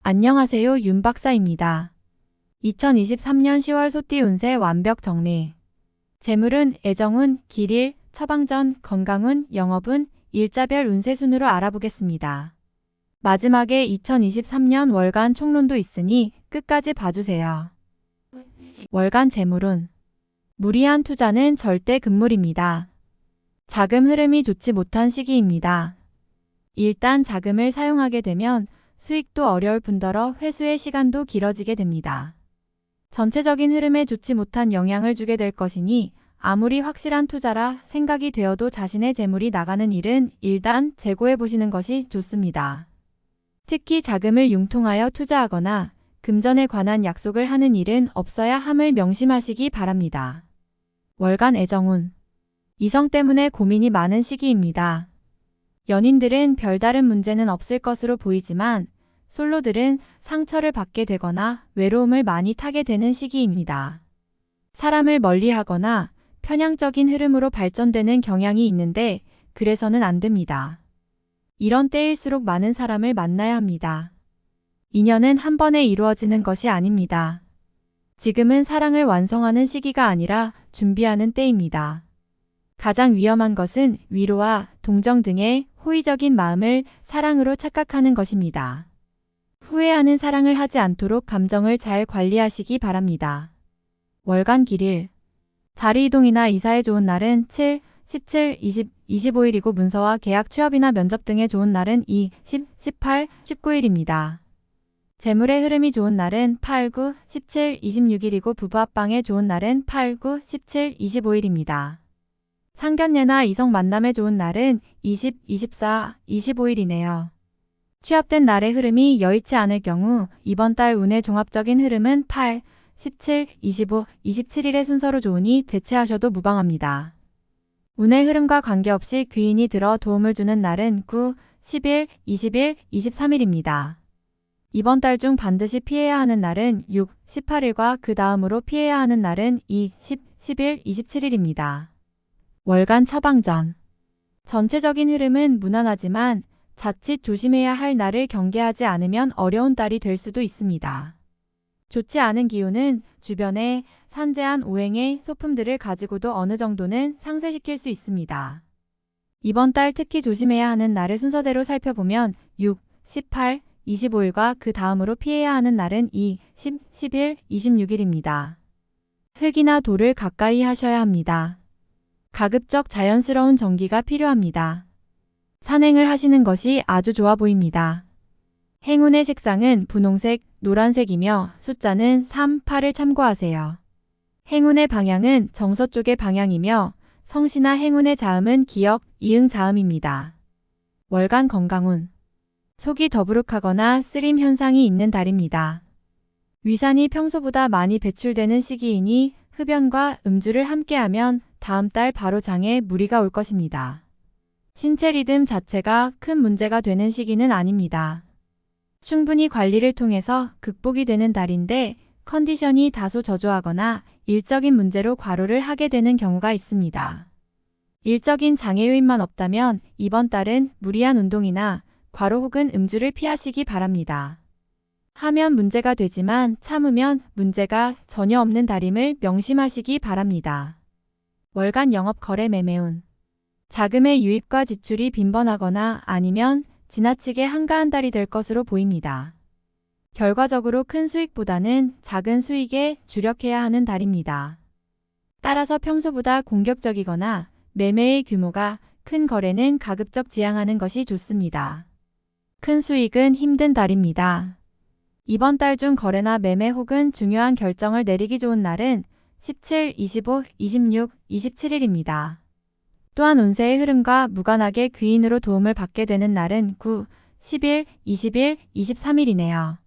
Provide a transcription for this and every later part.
안녕하세요, 윤 박사입니다. 2023년 10월 소띠 운세 완벽 정리. 재물운, 애정운, 길일, 처방전, 건강운, 영업운, 일자별 운세 순으로 알아보겠습니다. 마지막에 2023년 월간 총론도 있으니 끝까지 봐주세요. 월간 재물운. 무리한 투자는 절대 금물입니다. 자금 흐름이 좋지 못한 시기입니다. 일단 자금을 사용하게 되면 수익도 어려울 뿐더러 회수의 시간도 길어지게 됩니다. 전체적인 흐름에 좋지 못한 영향을 주게 될 것이니 아무리 확실한 투자라 생각이 되어도 자신의 재물이 나가는 일은 일단 재고해 보시는 것이 좋습니다. 특히 자금을 융통하여 투자하거나 금전에 관한 약속을 하는 일은 없어야 함을 명심하시기 바랍니다. 월간 애정운. 이성 때문에 고민이 많은 시기입니다. 연인들은 별다른 문제는 없을 것으로 보이지만 솔로들은 상처를 받게 되거나 외로움을 많이 타게 되는 시기입니다. 사람을 멀리하거나 편향적인 흐름으로 발전되는 경향이 있는데 그래서는 안 됩니다. 이런 때일수록 많은 사람을 만나야 합니다. 인연은 한 번에 이루어지는 것이 아닙니다. 지금은 사랑을 완성하는 시기가 아니라 준비하는 때입니다. 가장 위험한 것은 위로와 동정 등의 호의적인 마음을 사랑으로 착각하는 것입니다. 후회하는 사랑을 하지 않도록 감정을 잘 관리하시기 바랍니다. 월간 길일. 자리 이동이나 이사에 좋은 날은 7, 17, 20, 25일이고 문서와 계약 취업이나 면접 등에 좋은 날은 2, 10, 18, 19일입니다. 재물의 흐름이 좋은 날은 8, 9, 17, 26일이고 부부 합방에 좋은 날은 8, 9, 17, 25일입니다. 상견례나 이성 만남에 좋은 날은 20, 24, 25일이네요. 취업된 날의 흐름이 여의치 않을 경우 이번 달 운의 종합적인 흐름은 8, 17, 25, 27일의 순서로 좋으니 대체하셔도 무방합니다. 운의 흐름과 관계없이 귀인이 들어 도움을 주는 날은 9, 10일, 20일, 23일입니다. 이번 달 중 반드시 피해야 하는 날은 6, 18일과 그 다음으로 피해야 하는 날은 2, 10, 11, 27일입니다. 월간 처방전. 전체적인 흐름은 무난하지만 자칫 조심해야 할 날을 경계하지 않으면 어려운 달이 될 수도 있습니다. 좋지 않은 기운은 주변에 산재한 오행의 소품들을 가지고도 어느 정도는 상쇄시킬 수 있습니다. 이번 달 특히 조심해야 하는 날을 순서대로 살펴보면 6, 18, 25일과 그 다음으로 피해야 하는 날은 2, 10, 11, 26일입니다. 흙이나 돌을 가까이 하셔야 합니다. 가급적 자연스러운 정기가 필요합니다. 산행을 하시는 것이 아주 좋아 보입니다. 행운의 색상은 분홍색, 노란색이며 숫자는 3, 8을 참고하세요. 행운의 방향은 정서쪽의 방향이며 성씨나 행운의 자음은 기역, 이응 자음입니다. 월간 건강운. 속이 더부룩하거나 쓰림 현상이 있는 달입니다. 위산이 평소보다 많이 배출되는 시기이니 흡연과 음주를 함께하면 다음 달 바로 장에 무리가 올 것입니다. 신체 리듬 자체가 큰 문제가 되는 시기는 아닙니다. 충분히 관리를 통해서 극복이 되는 달인데 컨디션이 다소 저조하거나 일적인 문제로 과로를 하게 되는 경우가 있습니다. 일적인 장애 요인만 없다면 이번 달은 무리한 운동이나 과로 혹은 음주를 피하시기 바랍니다. 하면 문제가 되지만 참으면 문제가 전혀 없는 달임을 명심하시기 바랍니다. 월간 영업 거래 매매운. 자금의 유입과 지출이 빈번하거나 아니면 지나치게 한가한 달이 될 것으로 보입니다. 결과적으로 큰 수익보다는 작은 수익에 주력해야 하는 달입니다. 따라서 평소보다 공격적이거나 매매의 규모가 큰 거래는 가급적 지양하는 것이 좋습니다. 큰 수익은 힘든 달입니다. 이번 달 중 거래나 매매 혹은 중요한 결정을 내리기 좋은 날은 17, 25, 26, 27일입니다. 또한 운세의 흐름과 무관하게 귀인으로 도움을 받게 되는 날은 9, 10일, 20일, 23일이네요.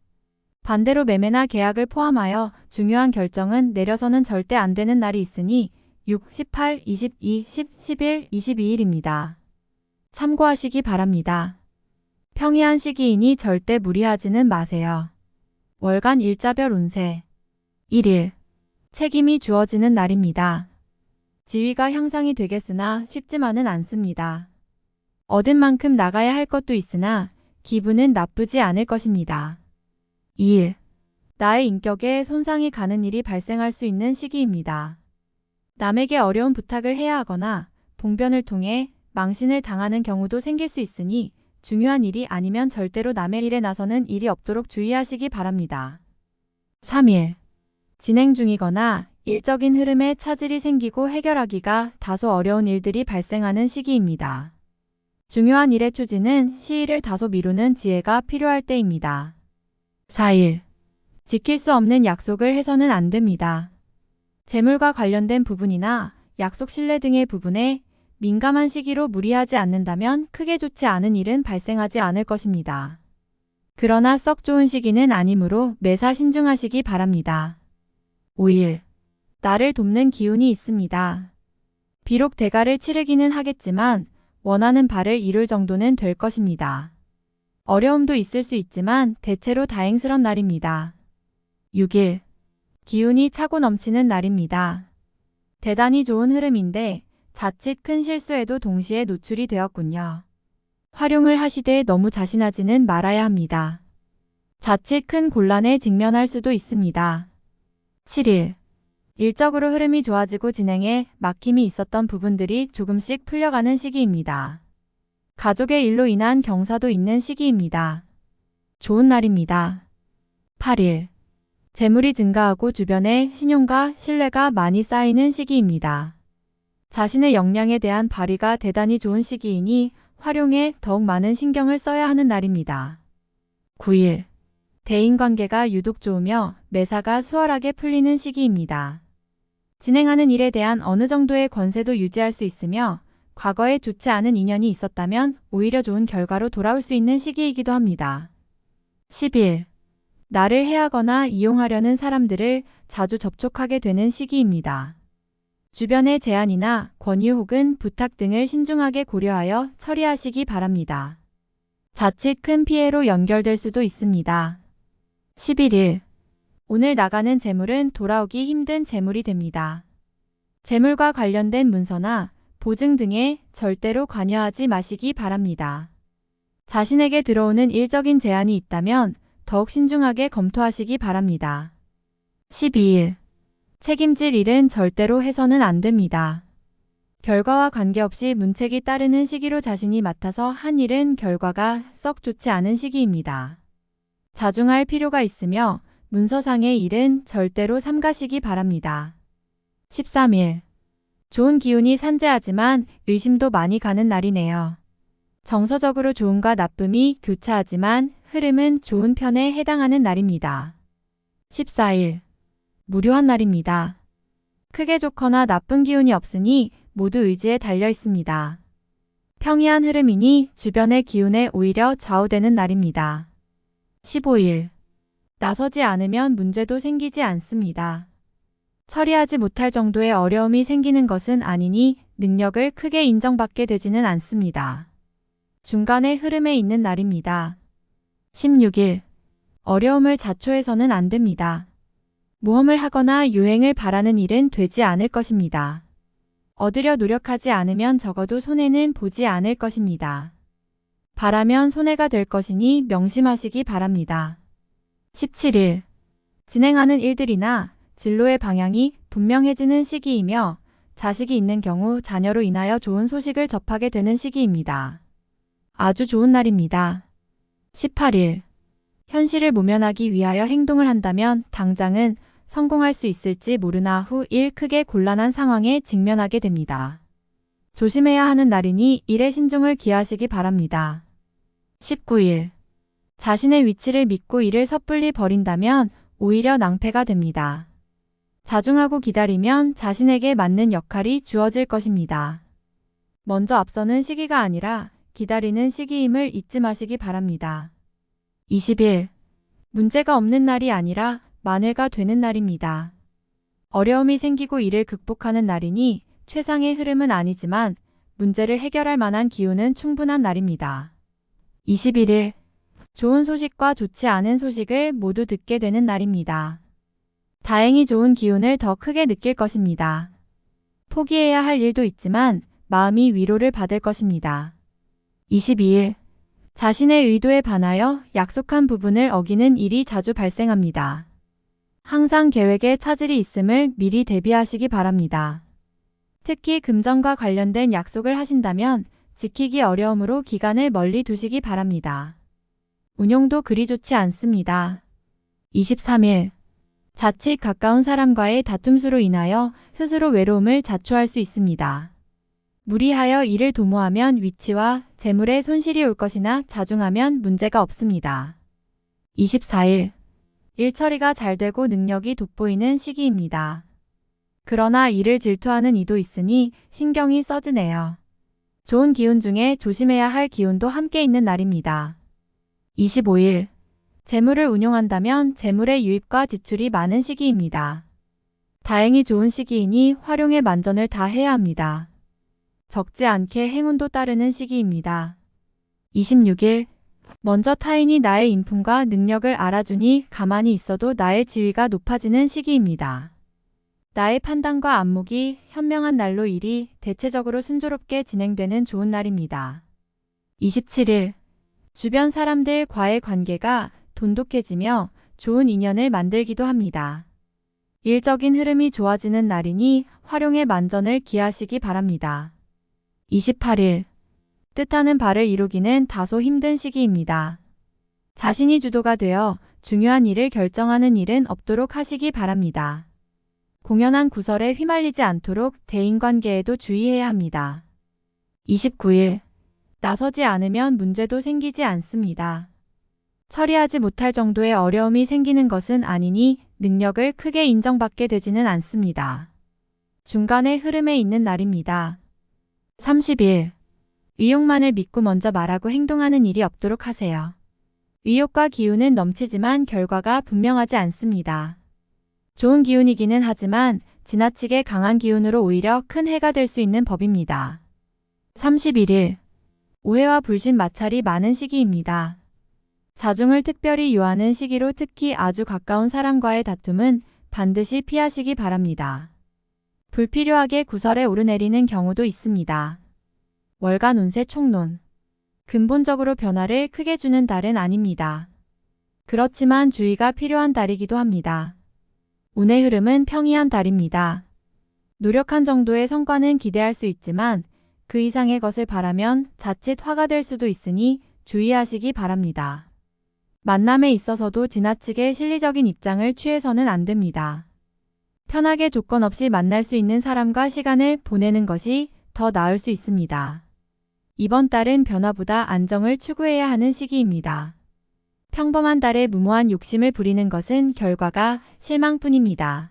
반대로 매매나 계약을 포함하여 중요한 결정은 내려서는 절대 안 되는 날이 있으니 6, 18, 22, 10, 11, 22일입니다. 참고하시기 바랍니다. 평이한 시기이니 절대 무리하지는 마세요. 월간 일자별 운세. 1일. 책임이 주어지는 날입니다. 지위가 향상이 되겠으나 쉽지만은 않습니다. 얻은 만큼 나가야 할 것도 있으나 기분은 나쁘지 않을 것입니다. 2일. 나의 인격에 손상이 가는 일이 발생할 수 있는 시기입니다. 남에게 어려운 부탁을 해야 하거나 봉변을 통해 망신을 당하는 경우도 생길 수 있으니 중요한 일이 아니면 절대로 남의 일에 나서는 일이 없도록 주의하시기 바랍니다. 3일. 진행 중이거나 일적인 흐름에 차질이 생기고 해결하기가 다소 어려운 일들이 발생하는 시기입니다. 중요한 일의 추진은 시일을 다소 미루는 지혜가 필요할 때입니다. 4일. 지킬 수 없는 약속을 해서는 안 됩니다. 재물과 관련된 부분이나 약속 신뢰 등의 부분에 민감한 시기로 무리하지 않는다면 크게 좋지 않은 일은 발생하지 않을 것입니다. 그러나 썩 좋은 시기는 아니므로 매사 신중하시기 바랍니다. 5일. 나를 돕는 기운이 있습니다. 비록 대가를 치르기는 하겠지만 원하는 바를 이룰 정도는 될 것입니다. 어려움도 있을 수 있지만 대체로 다행스런 날입니다. 6일. 기운이 차고 넘치는 날입니다. 대단히 좋은 흐름인데 자칫 큰 실수에도 동시에 노출이 되었군요. 활용을 하시되 너무 자신하지는 말아야 합니다. 자칫 큰 곤란에 직면할 수도 있습니다. 7일. 일적으로 흐름이 좋아지고 진행에 막힘이 있었던 부분들이 조금씩 풀려가는 시기입니다. 가족의 일로 인한 경사도 있는 시기입니다. 좋은 날입니다. 8일. 재물이 증가하고 주변에 신용과 신뢰가 많이 쌓이는 시기입니다. 자신의 역량에 대한 발휘가 대단히 좋은 시기이니 활용에 더욱 많은 신경을 써야 하는 날입니다. 9일. 대인관계가 유독 좋으며 매사가 수월하게 풀리는 시기입니다. 진행하는 일에 대한 어느 정도의 권세도 유지할 수 있으며 과거에 좋지 않은 인연이 있었다면 오히려 좋은 결과로 돌아올 수 있는 시기이기도 합니다. 10일. 나를 해하거나 이용하려는 사람들을 자주 접촉하게 되는 시기입니다. 주변의 제안이나 권유 혹은 부탁 등을 신중하게 고려하여 처리하시기 바랍니다. 자칫 큰 피해로 연결될 수도 있습니다. 11일. 오늘 나가는 재물은 돌아오기 힘든 재물이 됩니다. 재물과 관련된 문서나 보증 등에 절대로 관여하지 마시기 바랍니다. 자신에게 들어오는 일적인 제안이 있다면 더욱 신중하게 검토하시기 바랍니다. 12일. 책임질 일은 절대로 해서는 안 됩니다. 결과와 관계없이 문책이 따르는 시기로 자신이 맡아서 한 일은 결과가 썩 좋지 않은 시기입니다. 자중할 필요가 있으며 문서상의 일은 절대로 삼가시기 바랍니다. 13일. 좋은 기운이 산재하지만 의심도 많이 가는 날이네요. 정서적으로 좋음과 나쁨이 교차하지만 흐름은 좋은 편에 해당하는 날입니다. 14일. 무료한 날입니다. 크게 좋거나 나쁜 기운이 없으니 모두 의지에 달려 있습니다. 평이한 흐름이니 주변의 기운에 오히려 좌우되는 날입니다. 15일. 나서지 않으면 문제도 생기지 않습니다. 처리하지 못할 정도의 어려움이 생기는 것은 아니니 능력을 크게 인정받게 되지는 않습니다. 중간의 흐름에 있는 날입니다. 16일. 어려움을 자초해서는 안 됩니다. 모험을 하거나 유행을 바라는 일은 되지 않을 것입니다. 얻으려 노력하지 않으면 적어도 손해는 보지 않을 것입니다. 바라면 손해가 될 것이니 명심하시기 바랍니다. 17일. 진행하는 일들이나 진로의 방향이 분명해지는 시기이며 자식이 있는 경우 자녀로 인하여 좋은 소식을 접하게 되는 시기입니다. 아주 좋은 날입니다. 18일. 현실을 모면하기 위하여 행동을 한다면 당장은 성공할 수 있을지 모르나 후 일 크게 곤란한 상황에 직면하게 됩니다. 조심해야 하는 날이니 일에 신중을 기하시기 바랍니다. 19일. 자신의 위치를 믿고 일을 섣불리 버린다면 오히려 낭패가 됩니다. 자중하고 기다리면 자신에게 맞는 역할이 주어질 것입니다. 먼저 앞서는 시기가 아니라 기다리는 시기임을 잊지 마시기 바랍니다. 20일. 문제가 없는 날이 아니라 만회가 되는 날입니다. 어려움이 생기고 이를 극복하는 날이니 최상의 흐름은 아니지만 문제를 해결할 만한 기운은 충분한 날입니다. 21일. 좋은 소식과 좋지 않은 소식을 모두 듣게 되는 날입니다. 다행히 좋은 기운을 더 크게 느낄 것입니다. 포기해야 할 일도 있지만 마음이 위로를 받을 것입니다. 22일. 자신의 의도에 반하여 약속한 부분을 어기는 일이 자주 발생합니다. 항상 계획에 차질이 있음을 미리 대비하시기 바랍니다. 특히 금전과 관련된 약속을 하신다면 지키기 어려우므로 기간을 멀리 두시기 바랍니다. 운용도 그리 좋지 않습니다. 23일. 자칫 가까운 사람과의 다툼수로 인하여 스스로 외로움을 자초할 수 있습니다. 무리하여 일을 도모하면 위치와 재물에 손실이 올 것이나 자중하면 문제가 없습니다. 24일. 일 처리가 잘 되고 능력이 돋보이는 시기입니다. 그러나 일을 질투하는 이도 있으니 신경이 써지네요. 좋은 기운 중에 조심해야 할 기운도 함께 있는 날입니다. 25일. 재물을 운용한다면 재물의 유입과 지출이 많은 시기입니다. 다행히 좋은 시기이니 활용에 만전을 다해야 합니다. 적지 않게 행운도 따르는 시기입니다. 26일. 먼저 타인이 나의 인품과 능력을 알아주니 가만히 있어도 나의 지위가 높아지는 시기입니다. 나의 판단과 안목이 현명한 날로 일이 대체적으로 순조롭게 진행되는 좋은 날입니다. 27일. 주변 사람들과의 관계가 돈독해지며 좋은 인연을 만들기도 합니다. 일적인 흐름이 좋아지는 날이니 활용에 만전을 기하시기 바랍니다. 28일. 뜻하는 바를 이루기는 다소 힘든 시기입니다. 자신이 주도가 되어 중요한 일을 결정하는 일은 없도록 하시기 바랍니다. 공연한 구설에 휘말리지 않도록 대인관계에도 주의해야 합니다. 29일. 나서지 않으면 문제도 생기지 않습니다. 처리하지 못할 정도의 어려움이 생기는 것은 아니니 능력을 크게 인정받게 되지는 않습니다. 중간의 흐름에 있는 날입니다. 30일. 의욕만을 믿고 먼저 말하고 행동하는 일이 없도록 하세요. 의욕과 기운은 넘치지만 결과가 분명하지 않습니다. 좋은 기운이기는 하지만 지나치게 강한 기운으로 오히려 큰 해가 될 수 있는 법입니다. 31일. 오해와 불신 마찰이 많은 시기입니다. 자중을 특별히 요하는 시기로 특히 아주 가까운 사람과의 다툼은 반드시 피하시기 바랍니다. 불필요하게 구설에 오르내리는 경우도 있습니다. 월간 운세 총론. 근본적으로 변화를 크게 주는 달은 아닙니다. 그렇지만 주의가 필요한 달이기도 합니다. 운의 흐름은 평이한 달입니다. 노력한 정도의 성과는 기대할 수 있지만 그 이상의 것을 바라면 자칫 화가 될 수도 있으니 주의하시기 바랍니다. 만남에 있어서도 지나치게 실리적인 입장을 취해서는 안 됩니다. 편하게 조건 없이 만날 수 있는 사람과 시간을 보내는 것이 더 나을 수 있습니다. 이번 달은 변화보다 안정을 추구해야 하는 시기입니다. 평범한 달에 무모한 욕심을 부리는 것은 결과가 실망뿐입니다.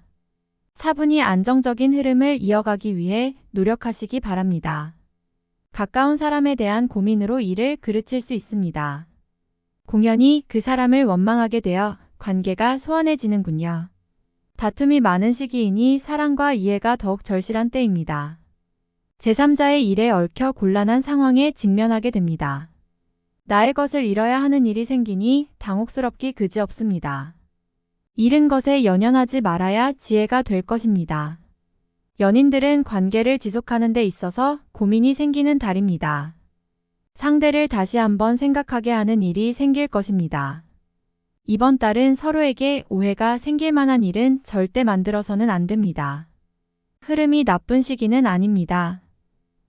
차분히 안정적인 흐름을 이어가기 위해 노력하시기 바랍니다. 가까운 사람에 대한 고민으로 일을 그르칠 수 있습니다. 공연히 그 사람을 원망하게 되어 관계가 소원해지는군요. 다툼이 많은 시기이니 사랑과 이해가 더욱 절실한 때입니다. 제3자의 일에 얽혀 곤란한 상황에 직면하게 됩니다. 나의 것을 잃어야 하는 일이 생기니 당혹스럽기 그지없습니다. 잃은 것에 연연하지 말아야 지혜가 될 것입니다. 연인들은 관계를 지속하는 데 있어서 고민이 생기는 달입니다. 상대를 다시 한번 생각하게 하는 일이 생길 것입니다. 이번 달은 서로에게 오해가 생길 만한 일은 절대 만들어서는 안 됩니다. 흐름이 나쁜 시기는 아닙니다.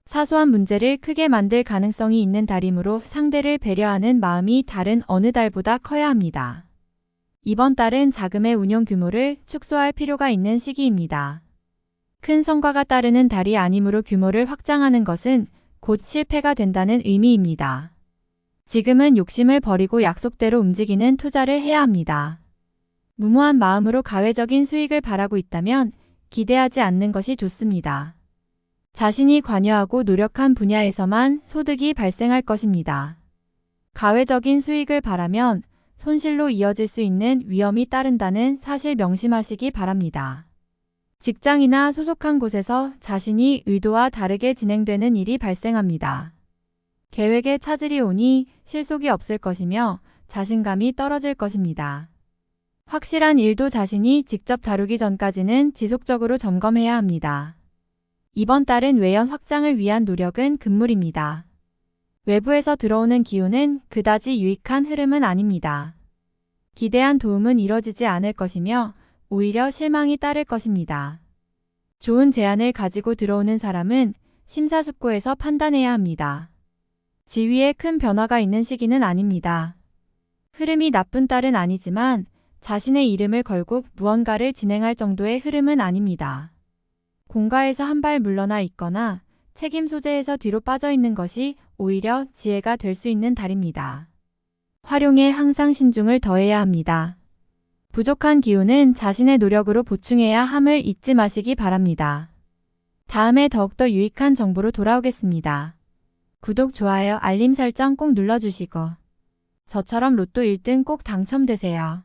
사소한 문제를 크게 만들 가능성이 있는 달이므로 상대를 배려하는 마음이 다른 어느 달보다 커야 합니다. 이번 달은 자금의 운용 규모를 축소할 필요가 있는 시기입니다. 큰 성과가 따르는 달이 아니므로 규모를 확장하는 것은 곧 실패가 된다는 의미입니다. 지금은 욕심을 버리고 약속대로 움직이는 투자를 해야 합니다. 무모한 마음으로 가외적인 수익을 바라고 있다면 기대하지 않는 것이 좋습니다. 자신이 관여하고 노력한 분야에서만 소득이 발생할 것입니다. 가외적인 수익을 바라면 손실로 이어질 수 있는 위험이 따른다는 사실 명심하시기 바랍니다. 직장이나 소속한 곳에서 자신이 의도와 다르게 진행되는 일이 발생합니다. 계획에 차질이 오니 실속이 없을 것이며 자신감이 떨어질 것입니다. 확실한 일도 자신이 직접 다루기 전까지는 지속적으로 점검해야 합니다. 이번 달은 외연 확장을 위한 노력은 금물입니다. 외부에서 들어오는 기운은 그다지 유익한 흐름은 아닙니다. 기대한 도움은 이뤄지지 않을 것이며 오히려 실망이 따를 것입니다. 좋은 제안을 가지고 들어오는 사람은 심사숙고해서 판단해야 합니다. 지위에 큰 변화가 있는 시기는 아닙니다. 흐름이 나쁜 딸은 아니지만 자신의 이름을 걸고 무언가를 진행할 정도의 흐름은 아닙니다. 공가에서 한 발 물러나 있거나 책임 소재에서 뒤로 빠져 있는 것이 오히려 지혜가 될 수 있는 달입니다. 활용에 항상 신중을 더해야 합니다. 부족한 기운은 자신의 노력으로 보충해야 함을 잊지 마시기 바랍니다. 다음에 더욱더 유익한 정보로 돌아오겠습니다. 구독, 좋아요, 알림 설정 꼭 눌러주시고 저처럼 로또 1등 꼭 당첨되세요.